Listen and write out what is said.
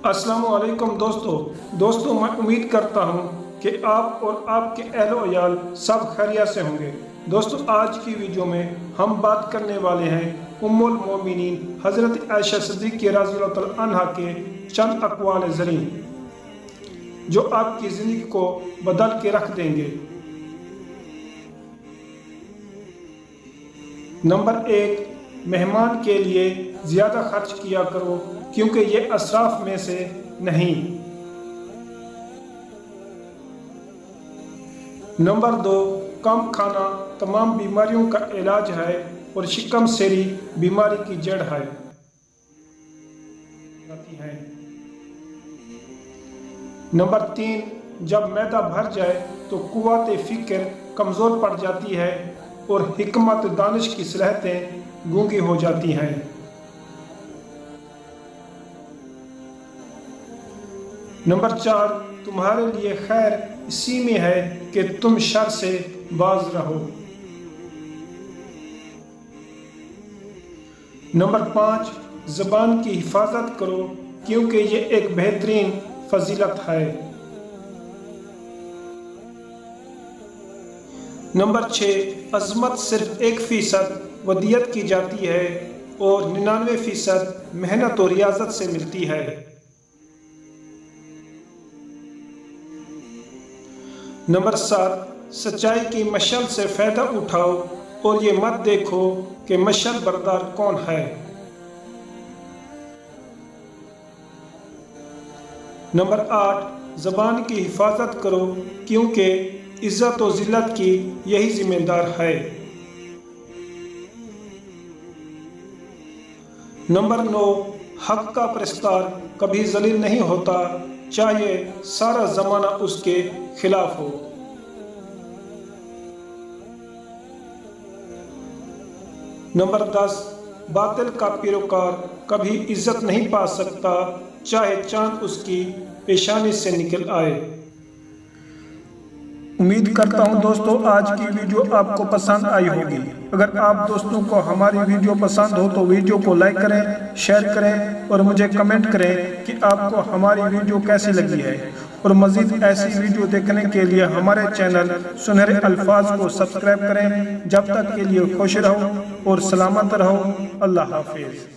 السلام علیکم دوستو میں امید کرتا ہوں کہ آپ اور آپ کے اہل و عیال سب خیریت سے ہوں گے۔ دوستو آج کی ویڈیو میں ہم بات کرنے والے ہیں ام المومنین حضرت عائشہ صدیقہ رضی اللہ تعالی عنہا کے چند اقوال زرین جو آپ کی زندگی کو بدل کے رکھ دیں گے۔ نمبر 1، مہمان کے لیے زیادہ خرچ کیا کرو کیونکہ یہ اسراف میں سے نہیں۔ نمبر 2، کم کھانا تمام بیماریوں کا علاج ہے اور شکم سیری بیماری کی جڑ ہے۔ نمبر 3، جب معدہ بھر جائے تو قوت فکر کمزور پڑ جاتی ہے اور حکمت دانش کی صلاحیتیں گونگی ہو جاتی ہیں۔ نمبر 4، تمہارے لیے خیر اسی میں ہے کہ تم شر سے باز رہو۔ نمبر 5، زبان کی حفاظت کرو کیونکہ یہ ایک بہترین فضیلت ہے۔ نمبر 6، عظمت صرف 1% ودیت کی جاتی ہے اور 99% محنت اور ریاضت سے ملتی ہے۔ نمبر 7، سچائی کی مشعل سے فائدہ اٹھاؤ اور یہ مت دیکھو کہ مشعل بردار کون ہے۔ نمبر 8، زبان کی حفاظت کرو کیونکہ عزت و ذلت کی یہی ذمہ دار ہے۔ نمبر 9، حق کا پرستار کبھی ذلیل نہیں ہوتا چاہے سارا زمانہ اس کے خلاف ہو۔ نمبر 10، باطل کا پیروکار کبھی عزت نہیں پا سکتا چاہے چاند اس کی پیشانی سے نکل آئے۔ امید کرتا ہوں دوستو آج کی ویڈیو آپ کو پسند آئی ہوگی۔ اگر آپ دوستوں کو ہماری ویڈیو پسند ہو تو ویڈیو کو لائک کریں، شیئر کریں اور مجھے کمنٹ کریں کہ آپ کو ہماری ویڈیو کیسی لگی ہے، اور مزید ایسی ویڈیو دیکھنے کے لیے ہمارے چینل سنہرے الفاظ کو سبسکرائب کریں۔ جب تک کے لیے خوش رہو اور سلامت رہو۔ اللہ حافظ۔